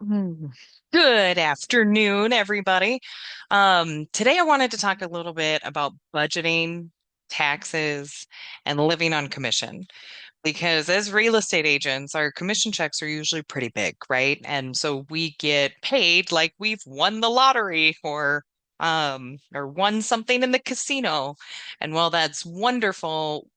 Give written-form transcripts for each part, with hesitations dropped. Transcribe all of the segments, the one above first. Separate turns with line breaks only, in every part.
Mm. Good afternoon, everybody. Today I wanted to talk a little bit about budgeting, taxes, and living on commission. Because as real estate agents, our commission checks are usually pretty big, right? And so we get paid like we've won the lottery or won something in the casino. And while that's wonderful,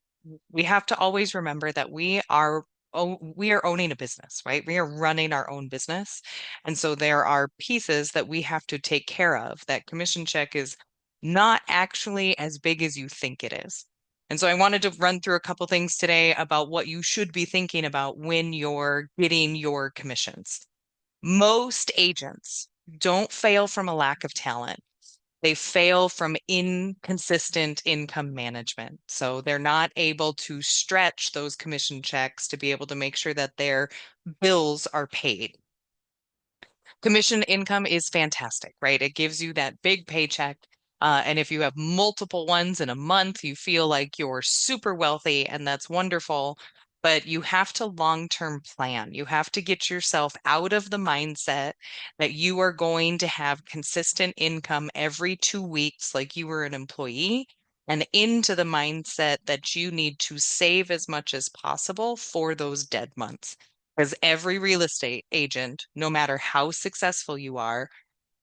we have to always remember that we are owning a business, right? We are running our own business. And so there are pieces that we have to take care of. That commission check is not actually as big as you think it is. And so I wanted to run through a couple things today about what you should be thinking about when you're getting your commissions. Most agents don't fail from a lack of talent. They fail from inconsistent income management. So they're not able to stretch those commission checks to be able to make sure that their bills are paid. Commission income is fantastic, right? It gives you that big paycheck. And if you have multiple ones in a month, you feel like you're super wealthy, and that's wonderful. But you have to long-term plan. You have to get yourself out of the mindset that you are going to have consistent income every 2 weeks, like you were an employee, and into the mindset that you need to save as much as possible for those dead months. Because every real estate agent, no matter how successful you are,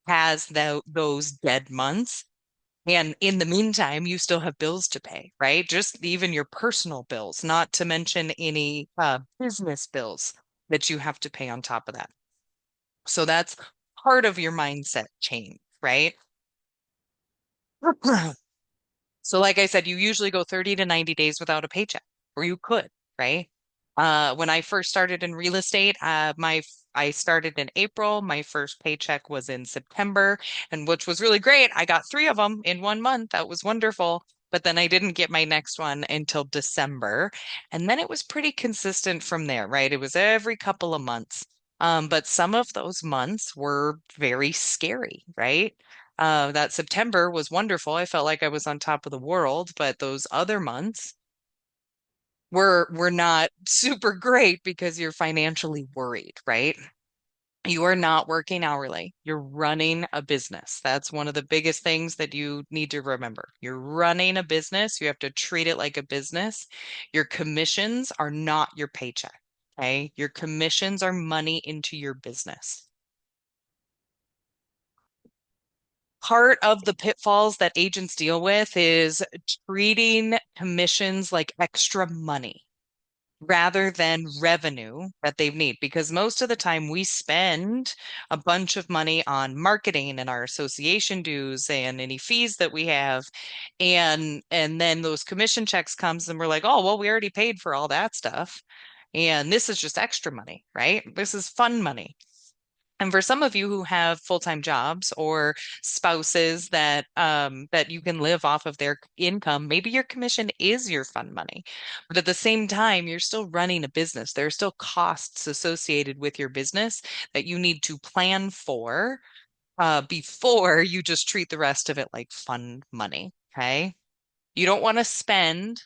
has those dead months. And in the meantime, you still have bills to pay, right? Just even your personal bills, not to mention any business bills that you have to pay on top of that. So that's part of your mindset change, right? So, like I said, you usually go 30 to 90 days without a paycheck, or you could, right? When I first started in real estate, I started in April. My first paycheck was in September, and which was really great. I got three of them in 1 month. That was wonderful. But then I didn't get my next one until December. And then it was pretty consistent from there, right? It was every couple of months. But some of those months were very scary, right? That September was wonderful. I felt like I was on top of the world, but those other months were not super great because you're financially worried, right? You are not working hourly. You're running a business. That's one of the biggest things that you need to remember. You're running a business. You have to treat it like a business. Your commissions are not your paycheck. Okay. Your commissions are money into your business. Part of the pitfalls that agents deal with is treating commissions like extra money rather than revenue that they need. Because most of the time we spend a bunch of money on marketing and our association dues and any fees that we have. And then those commission checks comes and we're like, oh, well, we already paid for all that stuff. And this is just extra money, right? This is fun money. And for some of you who have full-time jobs or spouses that you can live off of their income, maybe your commission is your fund money. But at the same time, you're still running a business. There are still costs associated with your business that you need to plan for before you just treat the rest of it like fun money. Okay. You don't want to spend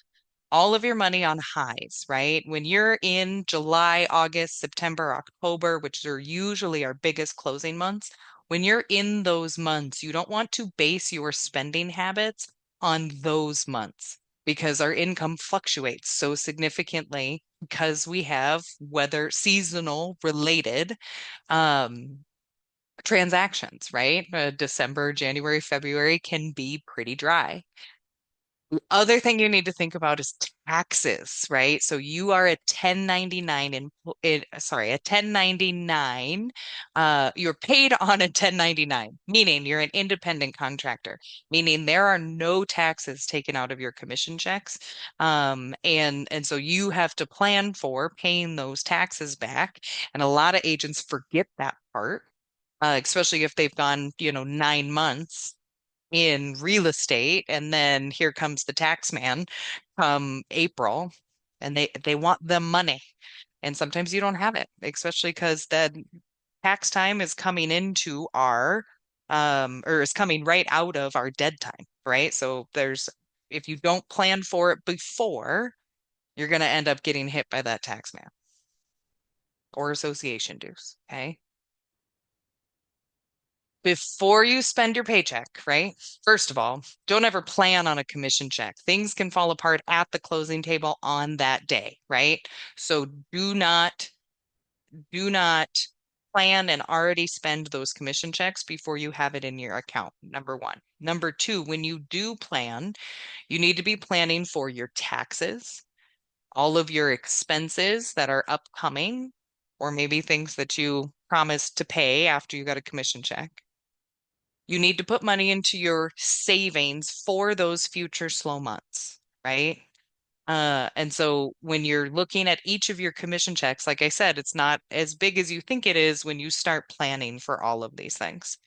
all of your money on highs, right? When you're in July, August, September, October, which are usually our biggest closing months, when you're in those months, you don't want to base your spending habits on those months because our income fluctuates so significantly because we have weather seasonal related um, transactions, right? December, January, February can be pretty dry. Other thing you need to think about is taxes, right? So you are a 1099 a 1099. You're paid on a 1099, meaning you're an independent contractor, meaning there are no taxes taken out of your commission checks. And so you have to plan for paying those taxes back. And a lot of agents forget that part, especially if they've gone, 9 months in real estate, and then here comes the tax man come April, and they want the money. And sometimes you don't have it, especially because the tax time is coming into our or is coming right out of our dead time, right? So there's if you don't plan for it before, you're going to end up getting hit by that tax man or association dues. Okay. before you spend your paycheck, right? First of all, don't ever plan on a commission check. Things can fall apart at the closing table on that day, right? So do not plan and already spend those commission checks before you have it in your account. Number one. Number two, when you do plan, you need to be planning for your taxes, all of your expenses that are upcoming, or maybe things that you promised to pay after you got a commission check. You need to put money into your savings for those future slow months, right? And so when you're looking at each of your commission checks, like I said, it's not as big as you think it is when you start planning for all of these things.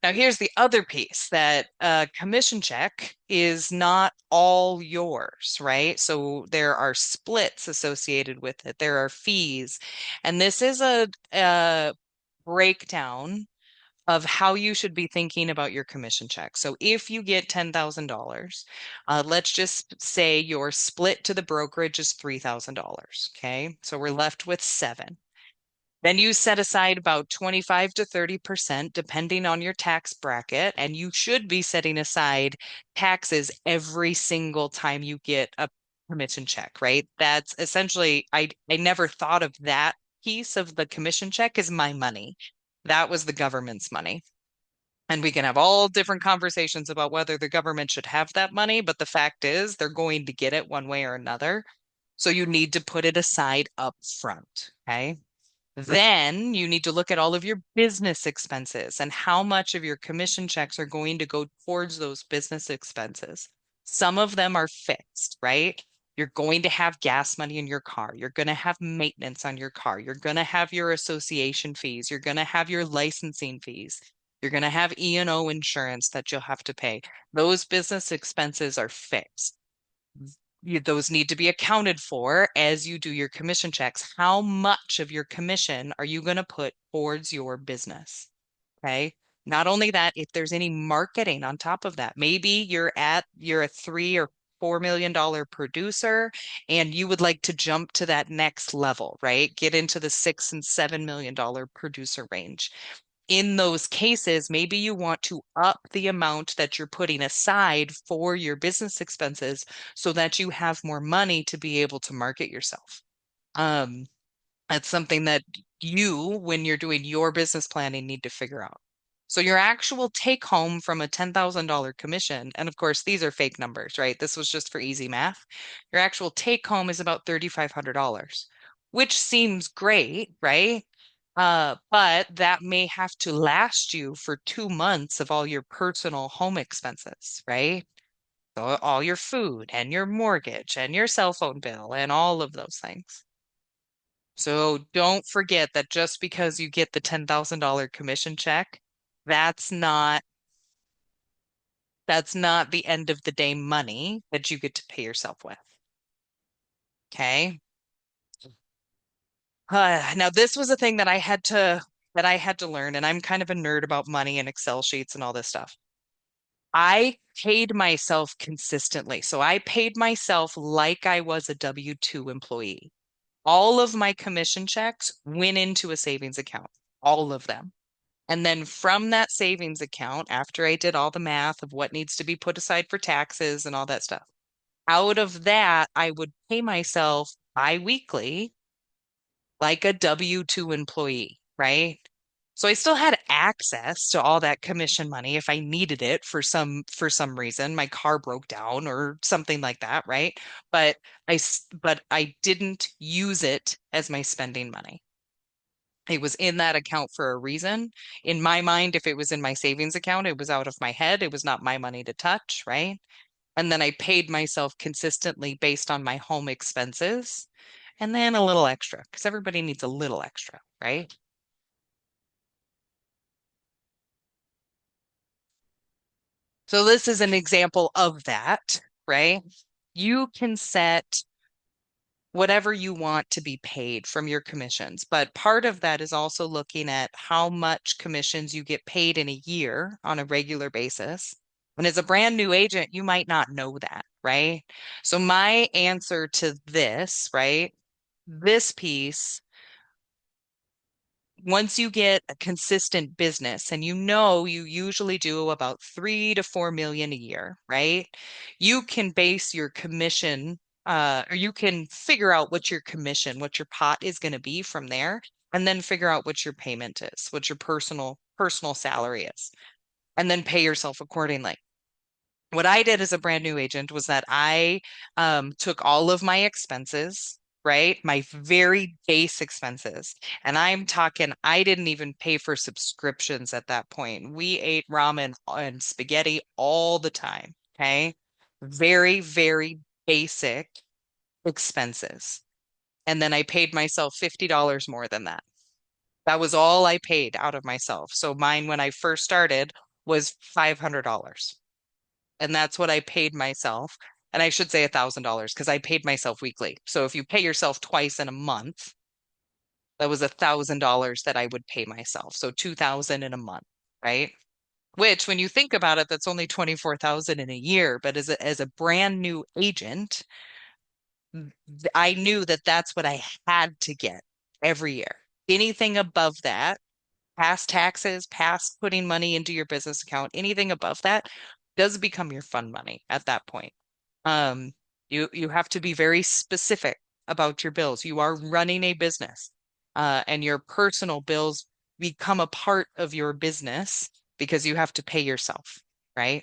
Now, here's the other piece that commission check is not all yours, right? So there are splits associated with it. There are fees. And this is a breakdown of how you should be thinking about your commission check. So if you get $10,000, let's just say your split to the brokerage is $3,000. Okay. So we're left with seven. Then you set aside about 25 to 30%, depending on your tax bracket. And you should be setting aside taxes every single time you get a commission check, right? That's essentially, I never thought of that piece of the commission check as my money. That was the government's money. And we can have all different conversations about whether the government should have that money, but the fact is they're going to get it one way or another. So you need to put it aside up front. Okay. Then you need to look at all of your business expenses and how much of your commission checks are going to go towards those business expenses. Some of them are fixed, right? You're going to have gas money in your car. You're going to have maintenance on your car. You're going to have your association fees. You're going to have your licensing fees. You're going to have E&O insurance that you'll have to pay. Those business expenses are fixed. Those need to be accounted for as you do your commission checks. How much of your commission are you going to put towards your business? Okay. Not only that, if there's any marketing on top of that, maybe you're a 3 or 4 million dollar producer and you would like to jump to that next level, right? Get into the 6 and 7 million dollar producer range. In those cases, maybe you want to up the amount that you're putting aside for your business expenses so that you have more money to be able to market yourself. Um, that's something that you, when you're doing your business planning, need to figure out. So your actual take home from a $10,000 commission, and of course, these are fake numbers, right? This was just for easy math. Your actual take home is about $3,500, which seems great, right? But that may have to last you for 2 months of all your personal home expenses, right? So all your food and your mortgage and your cell phone bill and all of those things. So don't forget that just because you get the $10,000 commission check, that's not that's not the end of the day money that you get to pay yourself with. Okay? Now this was a thing that I had to learn, and I'm kind of a nerd about money and Excel sheets and all this stuff. I paid myself consistently. So I paid myself like I was a W-2 employee. All of my commission checks went into a savings account, all of them. And then from that savings account, after I did all the math of what needs to be put aside for taxes and all that stuff, out of that, I would pay myself bi-weekly like a W-2 employee, right? So I still had access to all that commission money if I needed it for some reason, my car broke down or something like that, right? But I didn't use it as my spending money. It was in that account for a reason. In my mind, if it was in my savings account, it was out of my head. It was not my money to touch, right? And then I paid myself consistently based on my home expenses and then a little extra because everybody needs a little extra, right? So this is an example of that, right? You can set whatever you want to be paid from your commissions, but part of that is also looking at how much commissions you get paid in a year on a regular basis. And as a brand new agent, you might not know that, right? So my answer to this, right? This piece once you get a consistent business and you know you usually do about 3 to 4 million a year, right? You can base your commission, or you can figure out what your commission, what your pot is going to be from there, and then figure out what your payment is, what your personal salary is, and then pay yourself accordingly. What I did as a brand new agent was that I took all of my expenses, right? My very base expenses. And I'm talking, I didn't even pay for subscriptions at that point. We ate ramen and spaghetti all the time. Okay. Very, very basic expenses. And then I paid myself $50 more than that. That was all I paid out of myself. So mine, when I first started, was $500, and that's what I paid myself. And I should say $1,000 because I paid myself weekly. So if you pay yourself twice in a month, that was $1,000 that I would pay myself. So 2,000 in a month, right? Which, when you think about it, that's only 24,000 in a year. But as a brand new agent, I knew that that's what I had to get every year. Anything above that, past taxes, past putting money into your business account, anything above that does become your fund money at that point. Um, you have to be very specific about your bills. You are running a business, and your personal bills become a part of your business because you have to pay yourself, right?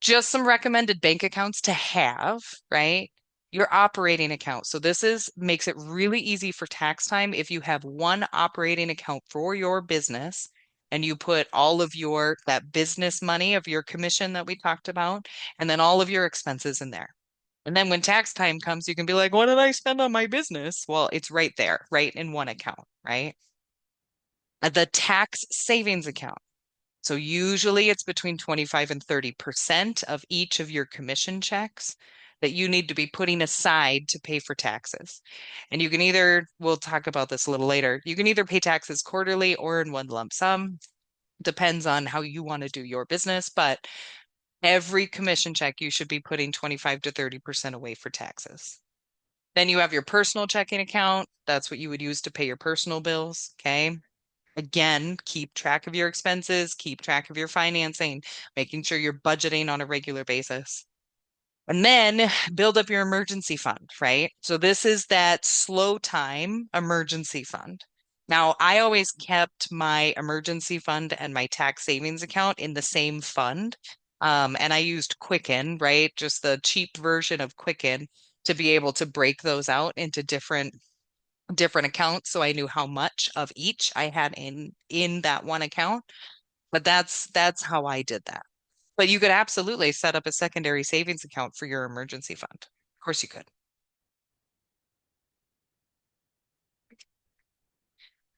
Just some recommended bank accounts to have, right? Your operating account. So this is makes it really easy for tax time if you have one operating account for your business and you put all of your that business money of your commission that we talked about and then all of your expenses in there. And then when tax time comes, you can be like, what did I spend on my business? Well, it's right there, right in one account, right? The tax savings account. So usually it's between 25 and 30% of each of your commission checks that you need to be putting aside to pay for taxes. And you can either, we'll talk about this a little later, you can either pay taxes quarterly or in one lump sum. Depends on how you want to do your business, but every commission check you should be putting 25 to 30% away for taxes. Then you have your personal checking account. That's what you would use to pay your personal bills. Okay. Again, keep track of your expenses, keep track of your financing, making sure you're budgeting on a regular basis. And then build up your emergency fund, right? So this is that slow time emergency fund. Now, I always kept my emergency fund and my tax savings account in the same fund. And I used Quicken, right? Just the cheap version of Quicken to be able to break those out into different accounts so I knew how much of each I had in that one account. But that's how I did that. But you could absolutely set up a secondary savings account for your emergency fund. Of course you could.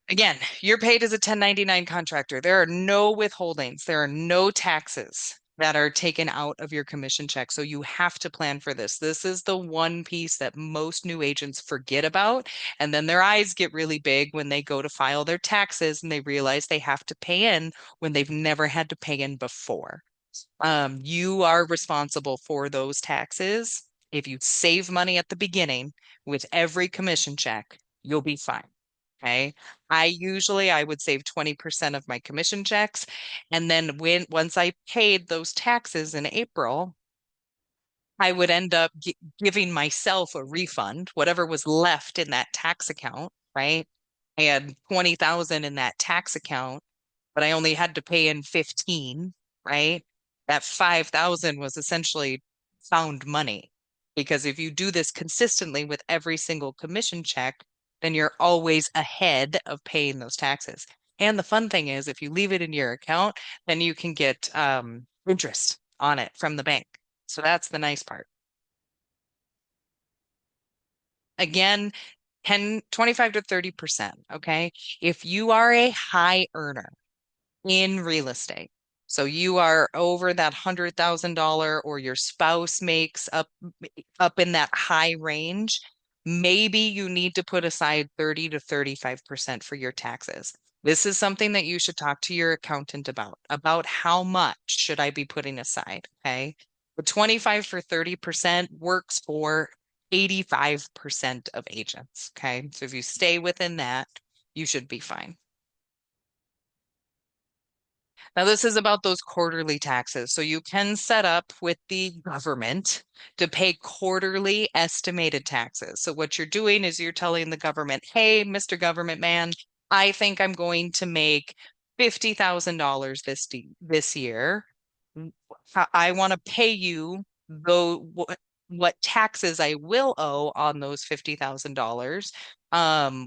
Again, you're paid as a 1099 contractor. There are no withholdings. There are no taxes that are taken out of your commission check. So you have to plan for this. This is the one piece that most new agents forget about. And then their eyes get really big when they go to file their taxes and they realize they have to pay in when they've never had to pay in before. You are responsible for those taxes. If you save money at the beginning with every commission check, you'll be fine. Okay. I would save 20% of my commission checks. And then once I paid those taxes in April, I would end up giving myself a refund, whatever was left in that tax account, right? I had 20,000 in that tax account, but I only had to pay in 15, right? That 5,000 was essentially found money. Because if you do this consistently with every single commission check, then you're always ahead of paying those taxes. And the fun thing is, if you leave it in your account, then you can get interest on it from the bank. So that's the nice part. Again, 25 to 30%. Okay. If you are a high earner, in real estate. So you are over that $100,000 or your spouse makes up in that high range, maybe you need to put aside 30 to 35% for your taxes. This is something that you should talk to your accountant about how much should I be putting aside, okay? The 25 for 30% works for 85% of agents. Okay. So if you stay within that, you should be fine. Now, this is about those quarterly taxes. So you can set up with the government to pay quarterly estimated taxes. So what you're doing is you're telling the government, hey, Mr. Government Man, I think I'm going to make $50,000 this year. I want to pay you though what taxes I will owe on those $50,000.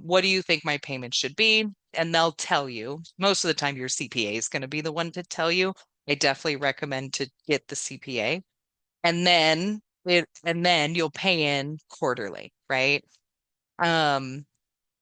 What do you think my payment should be? And they'll tell you. Most of the time, your CPA is going to be the one to tell you. I definitely recommend to get the CPA, and then you'll pay in quarterly, right? Um,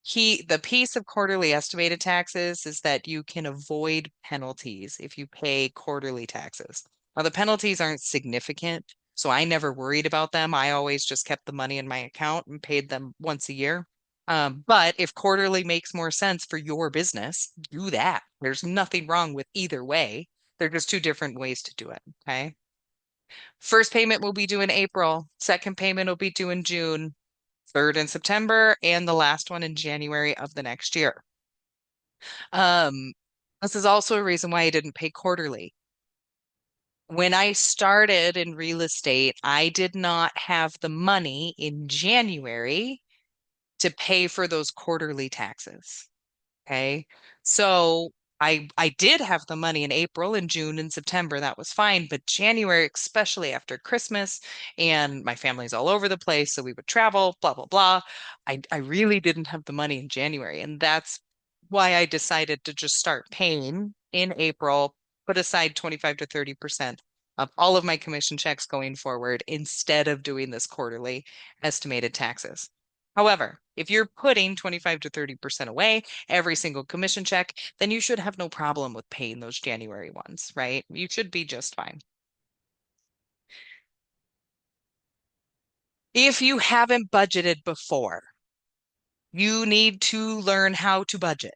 the piece of quarterly estimated taxes is that you can avoid penalties if you pay quarterly taxes. Now, the penalties aren't significant, so I never worried about them. I always just kept the money in my account and paid them once a year. But if quarterly makes more sense for your business, do that. There's nothing wrong with either way. They're just two different ways to do it. Okay. First payment will be due in April. Second payment will be due in June. Third in September, and the last one in January of the next year. Um, this is also a reason why I didn't pay quarterly. When I started in real estate, I did not have the money in January to pay for those quarterly taxes. Okay. So I did have the money in April and June and September. That was fine. But January, especially after Christmas, and my family's all over the place, so we would travel, blah, blah, blah. I really didn't have the money in January. And that's why I decided to just start paying in April, put aside 25 to 30% of all of my commission checks going forward instead of doing this quarterly estimated taxes. However, if you're putting 25 to 30% away every single commission check, then you should have no problem with paying those January ones, right? You should be just fine. If you haven't budgeted before, you need to learn how to budget.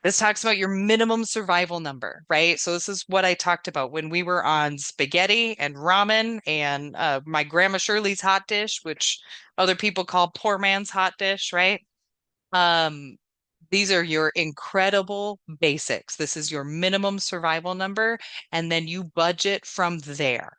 This talks about your minimum survival number, right? So this is what I talked about when we were on spaghetti and ramen and my grandma Shirley's hot dish, which other people call poor man's hot dish, right? Um, these are your incredible basics. This is your minimum survival number, and then you budget from there.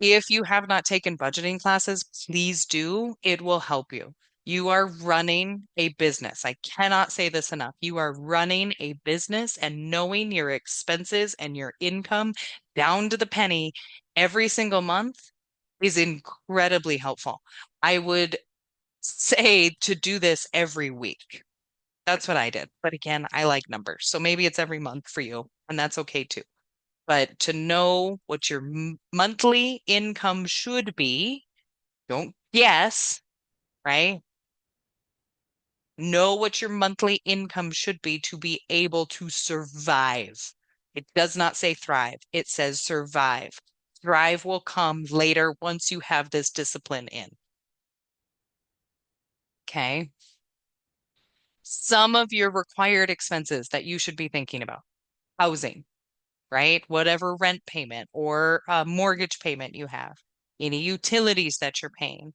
If you have not taken budgeting classes, please do. It will help you. You are running a business. I cannot say this enough. You are running a business, and knowing your expenses and your income down to the penny every single month is incredibly helpful. I would say to do this every week. That's what I did. But again, I like numbers. So maybe it's every month for you, and that's okay too. But to know what your monthly income should be, don't guess, right? Know what your monthly income should be to be able to survive. It does not say thrive, it says survive. Thrive will come later once you have this discipline in. Okay. Some of your required expenses that you should be thinking about: housing, right? Whatever rent payment or mortgage payment you have, any utilities that you're paying,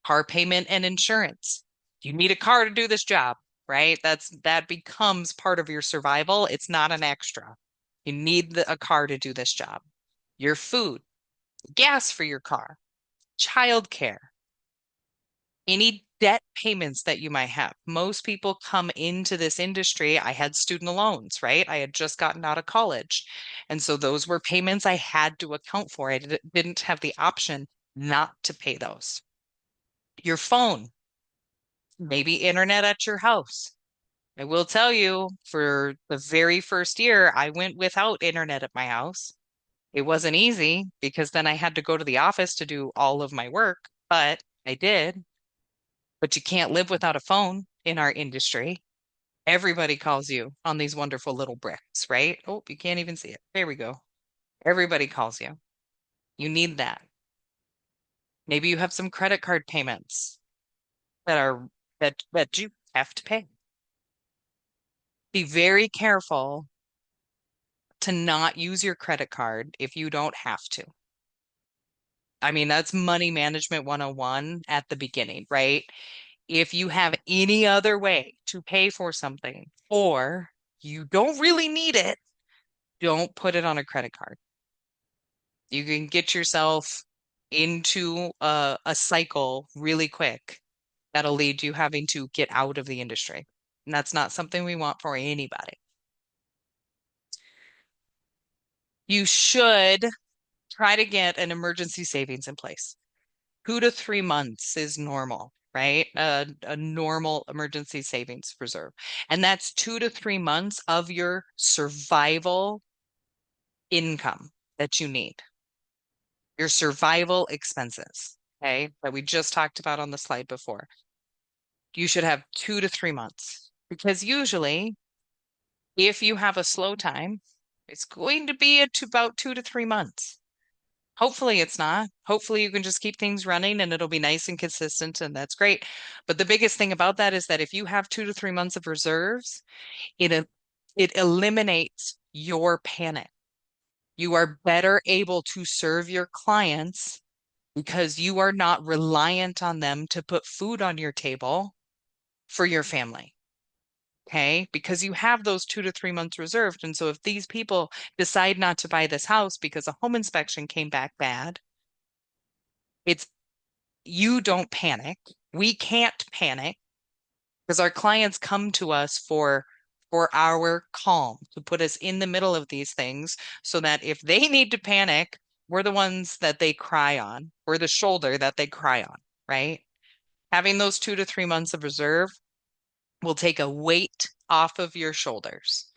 car payment and insurance. You need a car to do this job, right? That becomes part of your survival. It's not an extra. You need a car to do this job. Your food, gas for your car, childcare, any debt payments that you might have. Most people come into this industry. I had student loans, right? I had just gotten out of college. And so those were payments I had to account for. I didn't have the option not to pay those. Your phone, maybe internet at your house. I will tell you, for the very first year, I went without internet at my house. It wasn't easy because then I had to go to the office to do all of my work, but I did. But you can't live without a phone in our industry. Everybody calls you on these wonderful little bricks, right? Oh, you can't even see it. There we go. Everybody calls you. You need that. Maybe you have some credit card payments that you have to pay. Be very careful to not use your credit card if you don't have to. I mean, that's money management 101 at the beginning, right? If you have any other way to pay for something or you don't really need it, don't put it on a credit card. You can get yourself into a cycle really quick that'll lead you having to get out of the industry. And that's not something we want for anybody. You should try to get an emergency savings in place. 2 to 3 months is normal, right? A normal emergency savings reserve. And that's 2 to 3 months of your survival income that you need, your survival expenses, okay, that we just talked about on the slide before. You should have 2 to 3 months because usually if you have a slow time, it's going to be at about 2 to 3 months. Hopefully it's not. Hopefully you can just keep things running and it'll be nice and consistent and that's great. But the biggest thing about that is that if you have 2 to 3 months of reserves, it e- it eliminates your panic. You are better able to serve your clients because you are not reliant on them to put food on your table for your family. Okay, because you have those 2 to 3 months reserved. And so if these people decide not to buy this house because a home inspection came back bad, it's you don't panic. We can't panic because our clients come to us for our calm to put us in the middle of these things so that if they need to panic, we're the ones that they cry on. We're the shoulder that they cry on, right? Having those 2 to 3 months of reserve will take a weight off of your shoulders.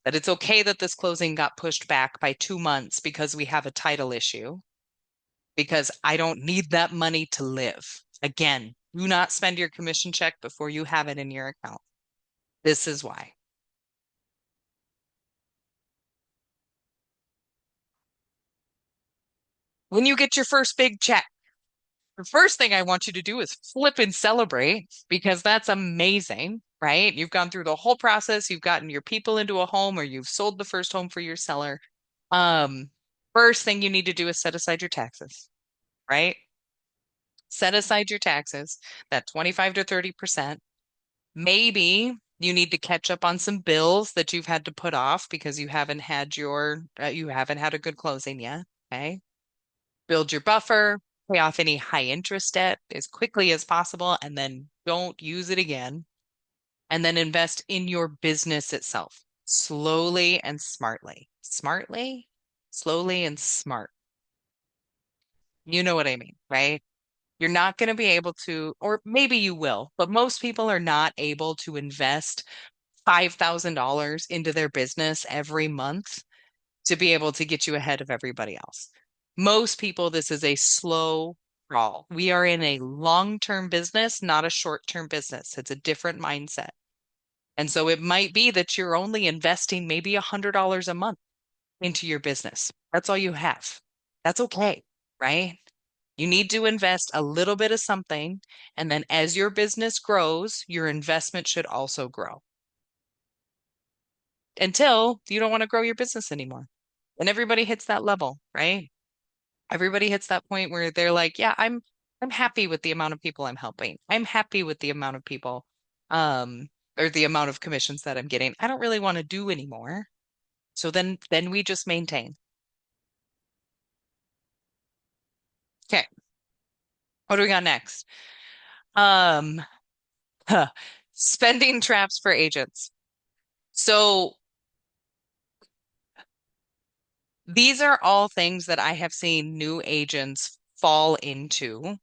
That it's okay that this closing got pushed back by 2 months because we have a title issue, because I don't need that money to live. Again, do not spend your commission check before you have it in your account. This is why. When you get your first big check, the first thing I want you to do is flip and celebrate because that's amazing, right? You've gone through the whole process, you've gotten your people into a home or you've sold the first home for your seller. Um, First thing you need to do is set aside your taxes, right? Set aside your taxes, that 25 to 30%. Maybe you need to catch up on some bills that you've had to put off because you haven't had a good closing yet. Okay. Build your buffer, pay off any high interest debt as quickly as possible, and then don't use it again. And then invest in your business itself slowly and smartly. Smartly, slowly and smart. You know what I mean, right? You're not going to be able to, or maybe you will, but most people are not able to invest $5,000 into their business every month to be able to get you ahead of everybody else. Most people, this is a slow crawl. We are in a long-term business, not a short-term business. It's a different mindset. And so it might be that you're only investing maybe $100 a month into your business. That's all you have. That's okay, right? You need to invest a little bit of something. And then as your business grows, your investment should also grow until you don't want to grow your business anymore. And everybody hits that level, right? Everybody hits that point where they're like, yeah, I'm happy with the amount of people I'm helping. I'm happy with the amount of people um or the amount of commissions that I'm getting. I don't really want to do anymore. So then we just maintain. Okay, what do we got next? Um huh, spending traps for agents. So these are all things that I have seen new agents fall into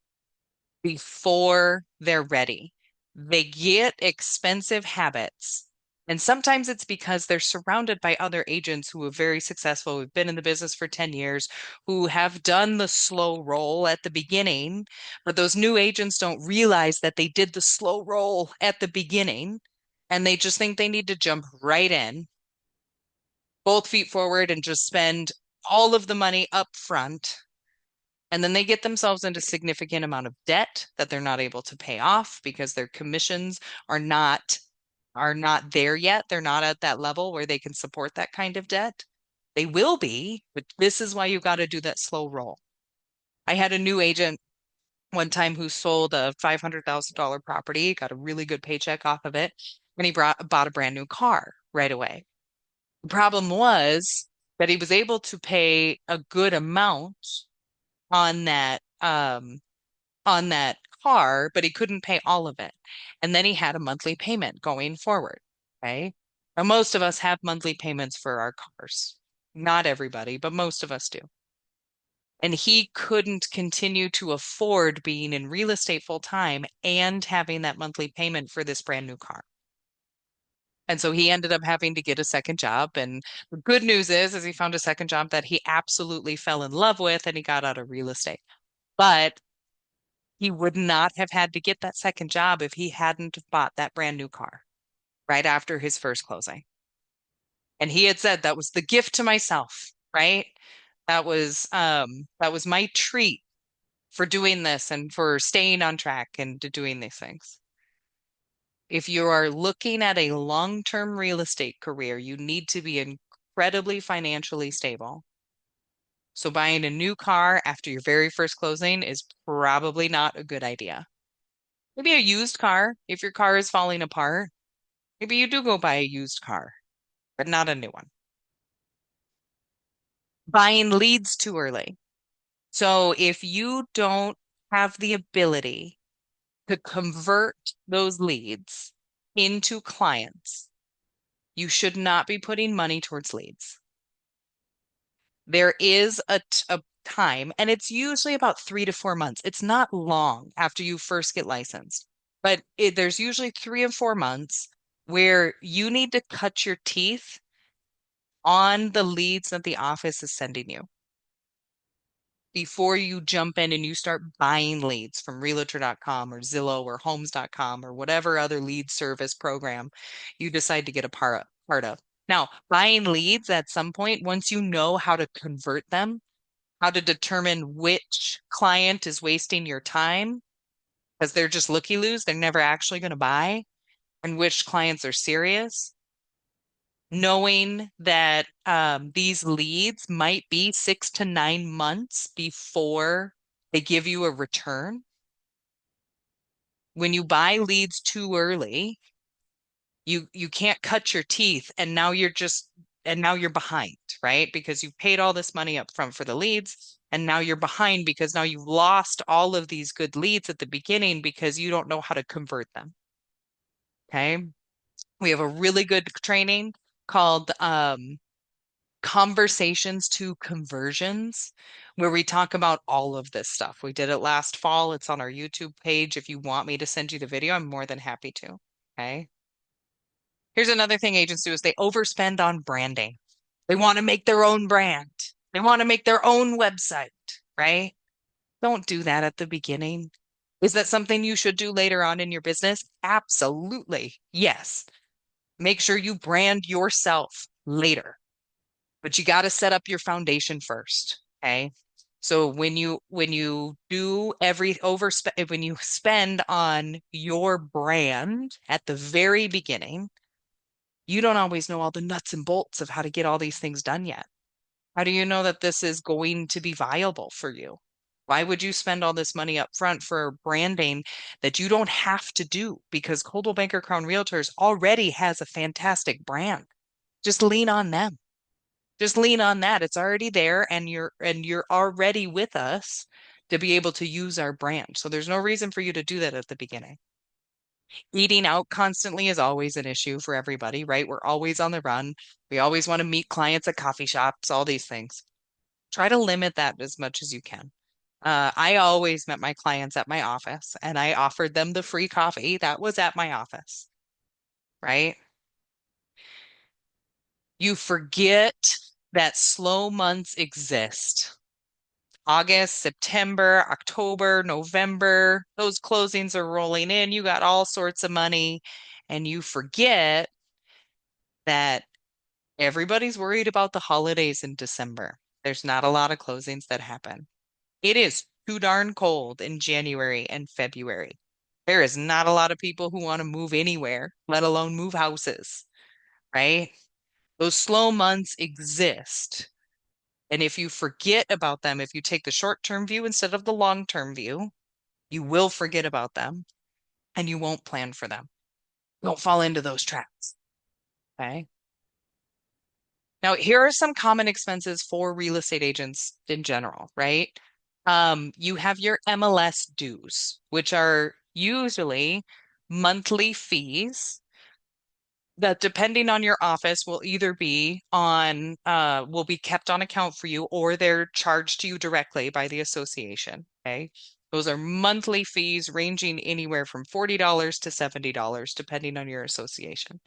before they're ready. They get expensive habits. And sometimes it's because they're surrounded by other agents who are very successful, who've been in the business for 10 years, who have done the slow roll at the beginning. But those new agents don't realize that they did the slow roll at the beginning. And they just think they need to jump right in, both feet forward, and just spend all of the money up front, and then they get themselves into significant amount of debt that they're not able to pay off because their commissions are not there yet. They're not at that level where they can support that kind of debt. They will be, but this is why you got to do that slow roll. I had a new agent one time who sold a $500,000 property, got a really good paycheck off of it, and he bought a brand new car right away. The problem was that he was able to pay a good amount on that car, but he couldn't pay all of it. And then he had a monthly payment going forward. Okay. Now, most of us have monthly payments for our cars. Not everybody, but most of us do. And he couldn't continue to afford being in real estate full time and having that monthly payment for this brand new car. And so he ended up having to get a second job. And the good news is he found a second job that he absolutely fell in love with and he got out of real estate. But he would not have had to get that second job if he hadn't bought that brand new car right after his first closing. And he had said that was the gift to myself, right? That was my treat for doing this and for staying on track and to doing these things. If you are looking at a long-term real estate career, you need to be incredibly financially stable. So buying a new car after your very first closing is probably not a good idea. Maybe a used car if your car is falling apart. Maybe you do go buy a used car, but not a new one. Buying leads too early. So if you don't have the ability to convert those leads into clients, you should not be putting money towards leads. There is a time, and it's usually about 3 to 4 months. It's not long after you first get licensed, but there's usually 3 or 4 months where you need to cut your teeth on the leads that the office is sending you before you jump in and you start buying leads from realtor.com or Zillow or homes.com or whatever other lead service program you decide to get a part of. Now, buying leads at some point, once you know how to convert them, how to determine which client is wasting your time because they're just looky-loos, they're never actually going to buy, and which clients are serious, knowing that these leads might be 6 to 9 months before they give you a return. When you buy leads too early, you can't cut your teeth, and now you're behind, right? Because you paid all this money up front for the leads, and now you're behind because now you've lost all of these good leads at the beginning because you don't know how to convert them. Okay. We have a really good training called Conversations to Conversions, where we talk about all of this stuff. We did it last fall. It's on our YouTube page. If you want me to send you the video, I'm more than happy to. Okay. Here's another thing agents do is they overspend on branding. They want to make their own brand. They want to make their own website, right? Don't do that at the beginning. Is that something you should do later on in your business? Absolutely. Yes. Make sure you brand yourself later, but you got to set up your foundation first. Okay. So when you do every overspend when you spend on your brand at the very beginning, you don't always know all the nuts and bolts of how to get all these things done yet. How do you know that this is going to be viable for you? Why would you spend all this money up front for branding that you don't have to do? Because Coldwell Banker Crown Realtors already has a fantastic brand. Just lean on them. Just lean on that. It's already there and you're already with us to be able to use our brand. So there's no reason for you to do that at the beginning. Eating out constantly is always an issue for everybody, right? We're always on the run. We always want to meet clients at coffee shops, all these things. Try to limit that as much as you can. I always met my clients at my office and I offered them the free coffee that was at my office, right? You forget that slow months exist. August, September, October, November, those closings are rolling in. You got all sorts of money, and you forget that everybody's worried about the holidays in December. There's not a lot of closings that happen. It is too darn cold in January and February. There is not a lot of people who want to move anywhere, let alone move houses, right? Those slow months exist. And if you forget about them, if you take the short-term view instead of the long-term view, you will forget about them and you won't plan for them. Don't fall into those traps. Okay. Now, here are some common expenses for real estate agents in general, right? You have your MLS dues, which are usually monthly fees that depending on your office will be kept on account for you or they're charged to you directly by the association. Okay. Those are monthly fees ranging anywhere from $40 to $70, depending on your association.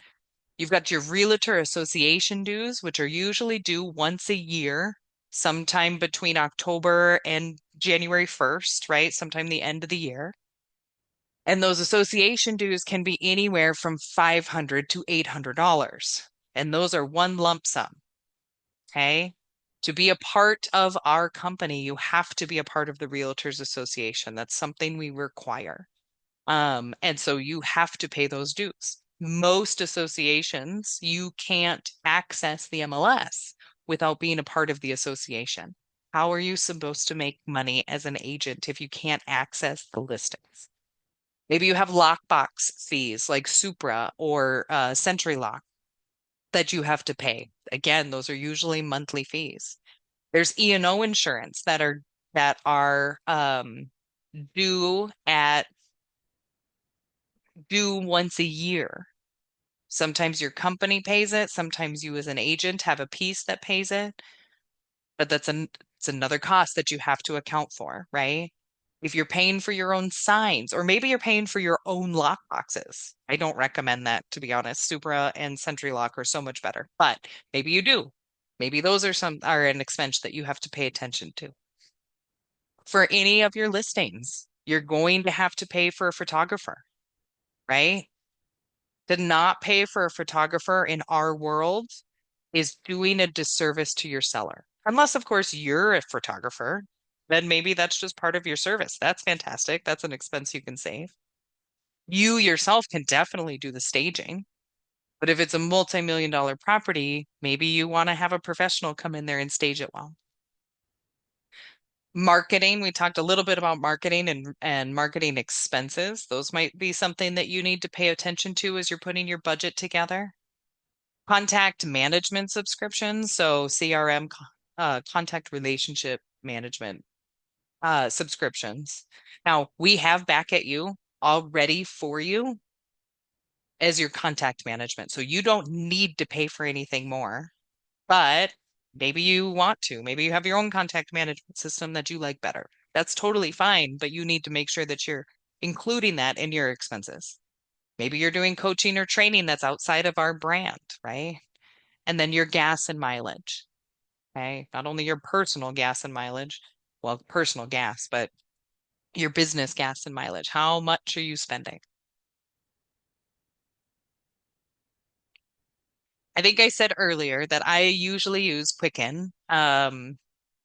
You've got your realtor association dues, which are usually due once a year, sometime between October and January 1st, right? Sometime the end of the year. And those association dues can be anywhere from $500 to $800. And those are one lump sum. Okay. To be a part of our company, you have to be a part of the Realtors Association. That's something we require. And so you have to pay those dues. Most associations, you can't access the MLS without being a part of the association. How are you supposed to make money as an agent if you can't access the listings? Maybe you have lockbox fees like Supra or Century Lock that you have to pay. Again, those are usually monthly fees. There's E&O insurance that are due at due once a year. Sometimes your company pays it, sometimes you as an agent have a piece that pays it, but it's another cost that you have to account for, right? If you're paying for your own signs, or maybe you're paying for your own lock boxes. I don't recommend that, to be honest. Supra and Sentry Lock are so much better, but maybe you do. Maybe those are an expense that you have to pay attention to. For any of your listings, you're going to have to pay for a photographer, right? To not pay for a photographer in our world is doing a disservice to your seller. Unless, of course, you're a photographer, then maybe that's just part of your service. That's fantastic. That's an expense you can save. You yourself can definitely do the staging, but if it's a multi-million dollar property, maybe you want to have a professional come in there and stage it well. Marketing, we talked a little bit about marketing and marketing expenses. Those might be something that you need to pay attention to as you're putting your budget together. Contact management subscriptions, so CRM, contact relationship management subscriptions. Now, we have Back at You already for you as your contact management. So you don't need to pay for anything more, but maybe you want to. Maybe you have your own contact management system that you like better. That's totally fine, but you need to make sure that you're including that in your expenses. Maybe you're doing coaching or training that's outside of our brand, right? And then your gas and mileage. Okay. Not only your personal gas and mileage, well, personal gas, but your business gas and mileage. How much are you spending? I think I said earlier that I usually use Quicken. And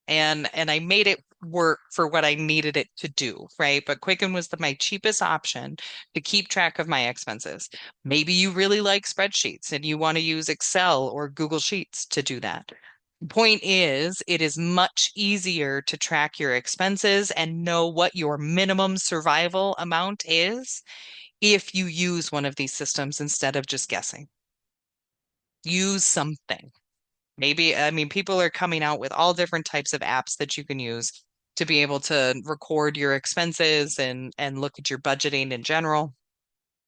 I made it work for what I needed it to do, right? But Quicken was my cheapest option to keep track of my expenses. Maybe you really like spreadsheets and you want to use Excel or Google Sheets to do that. Point is, it is much easier to track your expenses and know what your minimum survival amount is if you use one of these systems instead of just guessing. Use something. Maybe, I mean, people are coming out with all different types of apps that you can use to be able to record your expenses and look at your budgeting in general.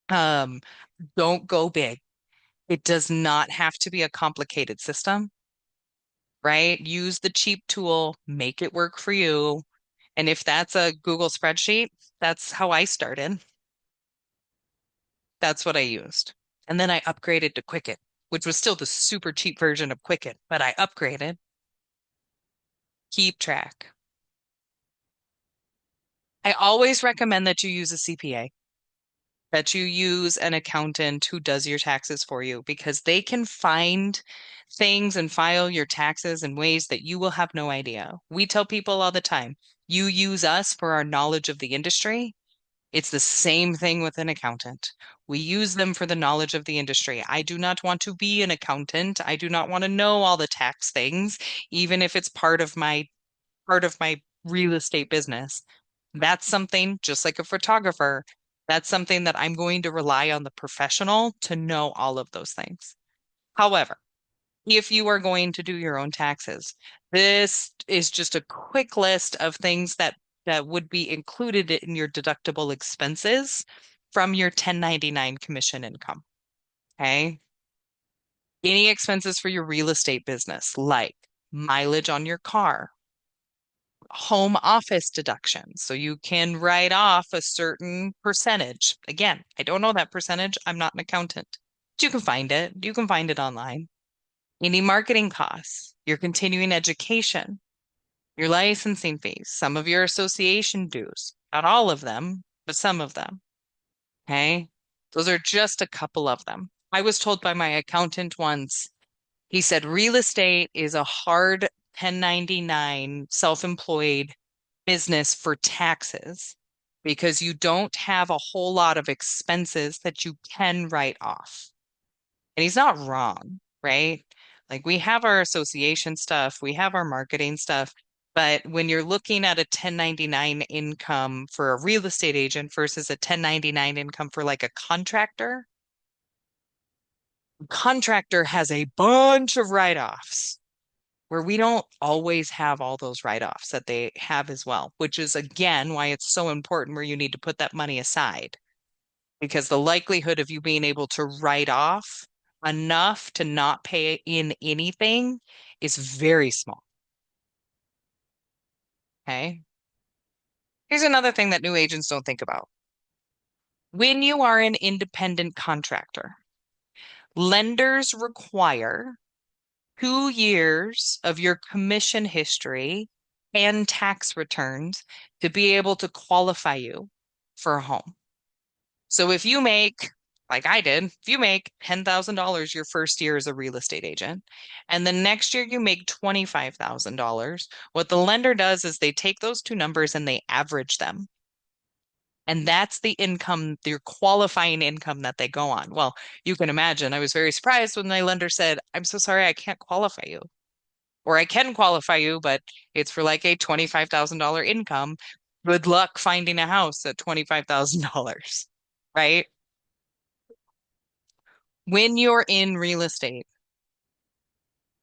Um, don't go big. It does not have to be a complicated system, right? Use the cheap tool, make it work for you. And if that's a Google spreadsheet, that's how I started. That's what I used. And then I upgraded to Quicken, which was still the super cheap version of Quicken, but I upgraded. Keep track. I always recommend that you use a CPA, that you use an accountant who does your taxes for you because they can find things and file your taxes in ways that you will have no idea. We tell people all the time, you use us for our knowledge of the industry, It's the same thing with an accountant. We use them for the knowledge of the industry. I do not want to be an accountant. I do not want to know all the tax things, even if it's part of my real estate business. That's something, just like a photographer, that's something that I'm going to rely on the professional to know all of those things. However, if you are going to do your own taxes, this is just a quick list of things that would be included in your deductible expenses from your 1099 commission income. Okay. Any expenses for your real estate business, like mileage on your car, home office deductions. So you can write off a certain percentage. Again, I don't know that percentage. I'm not an accountant. But you can find it. You can find it online. Any marketing costs, your continuing education, your licensing fees, some of your association dues. Not all of them, but some of them. Okay. Those are just a couple of them. I was told by my accountant once, he said real estate is a hard 1099 self-employed business for taxes because you don't have a whole lot of expenses that you can write off. And he's not wrong, right? Like we have our association stuff, we have our marketing stuff, but when you're looking at a 1099 income for a real estate agent versus a 1099 income for like a contractor has a bunch of write-offs where we don't always have all those write-offs that they have as well, which is again why it's so important where you need to put that money aside because the likelihood of you being able to write off enough to not pay in anything is very small. Okay. Here's another thing that new agents don't think about. When you are an independent contractor, lenders require 2 years of your commission history and tax returns to be able to qualify you for a home. So if you make, like I did, if you make $10,000 your first year as a real estate agent, and the next year you make $25,000, what the lender does is they take those two numbers and they average them. And that's the income, your qualifying income that they go on. Well, you can imagine, I was very surprised when my lender said, I'm so sorry, I can't qualify you. Or I can qualify you, but it's for like a $25,000 income. Good luck finding a house at $25,000, right? When you're in real estate,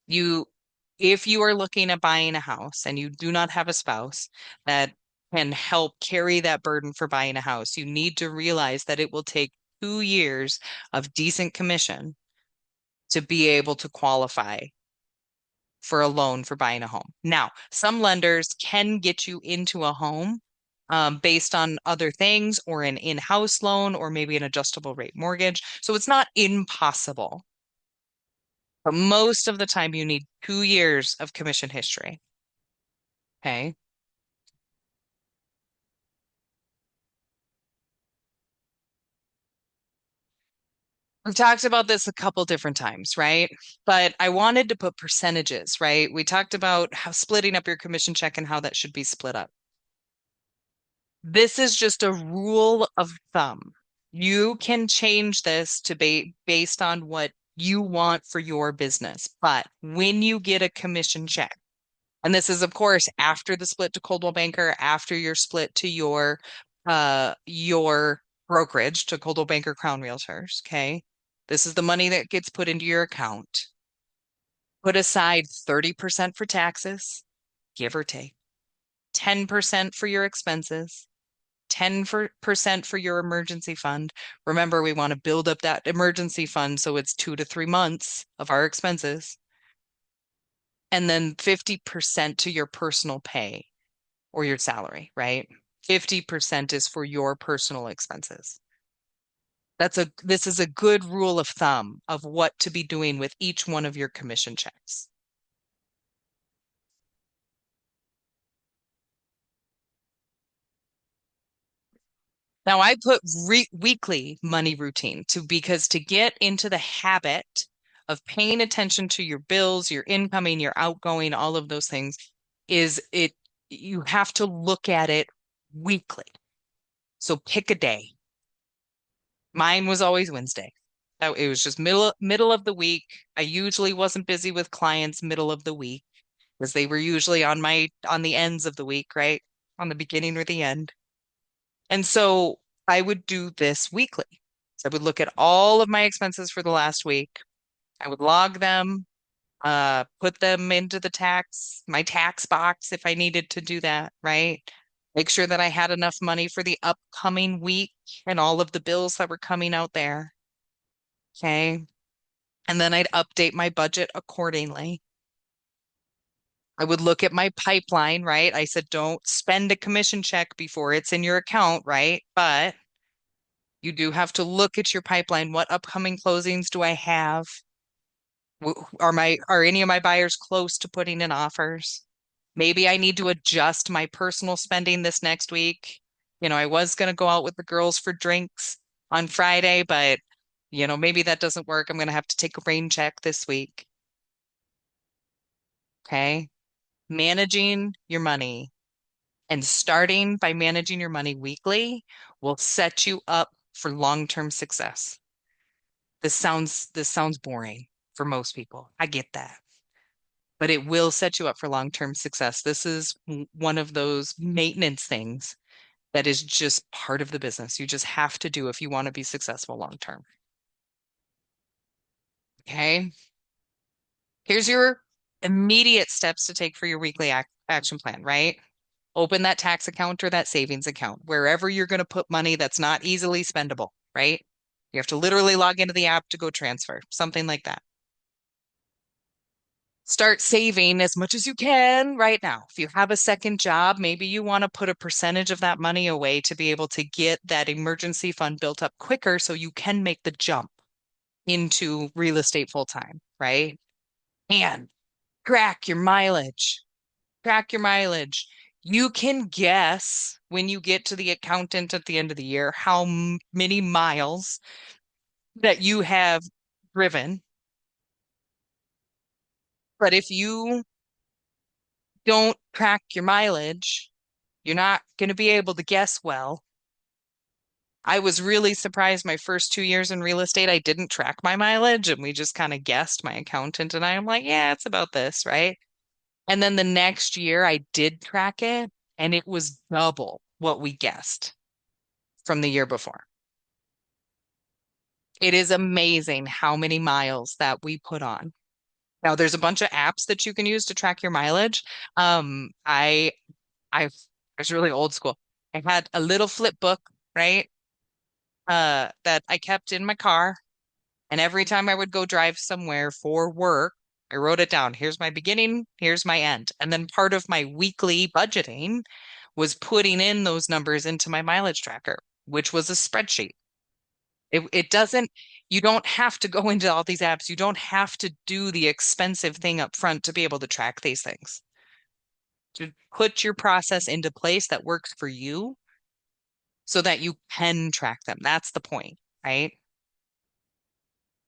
you, if you are looking at buying a house and you do not have a spouse that can help carry that burden for buying a house, you need to realize that it will take 2 years of decent commission to be able to qualify for a loan for buying a home. Now, some lenders can get you into a home based on other things or an in-house loan or maybe an adjustable rate mortgage. So it's not impossible. But most of the time, you need 2 years of commission history. Okay. We've talked about this a couple different times, right? But I wanted to put percentages, right? We talked about how splitting up your commission check and how that should be split up. This is just a rule of thumb. You can change this to be based on what you want for your business. But when you get a commission check, and this is, of course, after the split to Coldwell Banker, after your split to your brokerage to Coldwell Banker Crown Realtors. Okay. This is the money that gets put into your account. Put aside 30% for taxes, give or take, 10% for your expenses, 10% for your emergency fund. Remember, we want to build up that emergency fund so it's 2 to 3 months of our expenses. And then 50% to your personal pay or your salary, right? 50% is for your personal expenses. This is a good rule of thumb of what to be doing with each one of your commission checks. Now I put weekly money routine to because to get into the habit of paying attention to your bills, your incoming, your outgoing, all of those things is it you have to look at it weekly. So pick a day. Mine was always Wednesday. It was just middle of the week. I usually wasn't busy with clients middle of the week because they were usually on the ends of the week, right? On the beginning or the end. And so I would do this weekly. So I would look at all of my expenses for the last week. I would log them, put them into my tax box if I needed to do that, right? Make sure that I had enough money for the upcoming week and all of the bills that were coming out there. Okay. And then I'd update my budget accordingly. I would look at my pipeline, right? I said, don't spend a commission check before it's in your account, right? But you do have to look at your pipeline. What upcoming closings do I have? Are any of my buyers close to putting in offers? Maybe I need to adjust my personal spending this next week. I was going to go out with the girls for drinks on Friday, but maybe that doesn't work. I'm going to have to take a rain check this week. Okay. Managing your money and starting by managing your money weekly will set you up for long-term success. This sounds boring for most people. I get that. But it will set you up for long-term success. This is one of those maintenance things that is just part of the business. You just have to do if you want to be successful long term. Okay. Here's your immediate steps to take for your weekly action plan, right? Open that tax account or that savings account, wherever you're going to put money that's not easily spendable, right? You have to literally log into the app to go transfer, something like that. Start saving as much as you can right now. If you have a second job, maybe you want to put a percentage of that money away to be able to get that emergency fund built up quicker so you can make the jump into real estate full time, right? And track your mileage. Track your mileage. You can guess when you get to the accountant at the end of the year how many miles that you have driven. But if you don't track your mileage, you're not going to be able to guess well. I was really surprised my first 2 years in real estate. I didn't track my mileage and we just kind of guessed, my accountant and I. I'm like, yeah, it's about this, right? And then the next year I did track it and it was double what we guessed from the year before. It is amazing how many miles that we put on. Now there's a bunch of apps that you can use to track your mileage. Um, I I was really old school. I had a little flip book, right? That I kept in my car. And every time I would go drive somewhere for work, I wrote it down. Here's my beginning, here's my end. And then part of my weekly budgeting was putting in those numbers into my mileage tracker, which was a spreadsheet. It doesn't, you don't have to go into all these apps. You don't have to do the expensive thing up front to be able to track these things. To put your process into place that works for you so that you can track them. That's the point, right?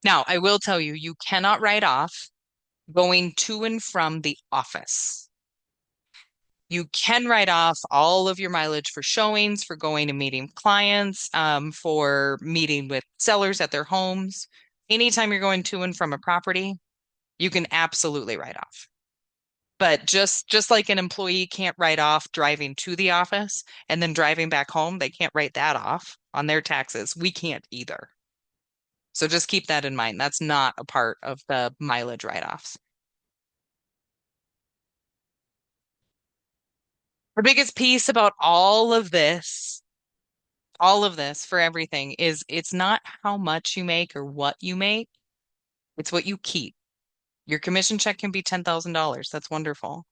Now, I will tell you, you cannot write off going to and from the office. You can write off all of your mileage for showings, for going and meeting clients, for meeting with sellers at their homes. Anytime you're going to and from a property, you can absolutely write off. But just like an employee can't write off driving to the office and then driving back home, they can't write that off on their taxes. We can't either. So just keep that in mind. That's not a part of the mileage write-offs. The biggest piece about all of this for everything is it's not how much you make or what you make, it's what you keep. Your commission check can be $10,000. That's wonderful.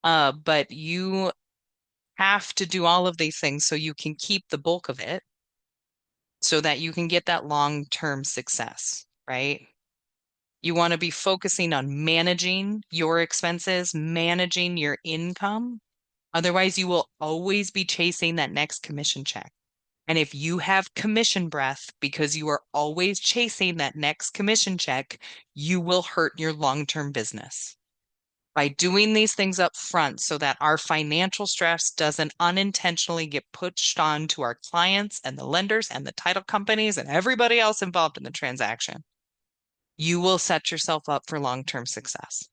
But you have to do all of these things so you can keep the bulk of it so that you can get that long-term success, right? You want to be focusing on managing your expenses, managing your income. Otherwise, you will always be chasing that next commission check. And if you have commission breath because you are always chasing that next commission check, you will hurt your long-term business. By doing these things up front so that our financial stress doesn't unintentionally get pushed on to our clients and the lenders and the title companies and everybody else involved in the transaction, you will set yourself up for long-term success.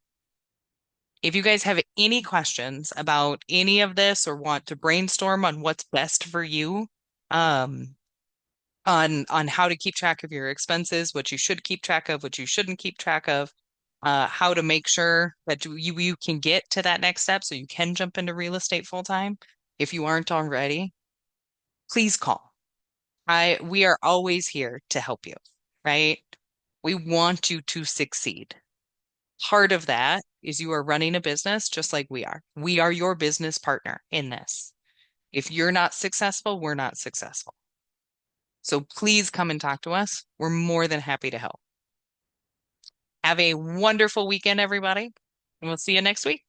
If you guys have any questions about any of this or want to brainstorm on what's best for you, um, on how to keep track of your expenses, what you should keep track of, what you shouldn't keep track of, how to make sure that you can get to that next step so you can jump into real estate full time if you aren't already, please call. We are always here to help you, right? We want you to succeed. Part of that is you are running a business just like we are. We are your business partner in this. If you're not successful, we're not successful. So please come and talk to us. We're more than happy to help. Have a wonderful weekend, everybody, and we'll see you next week.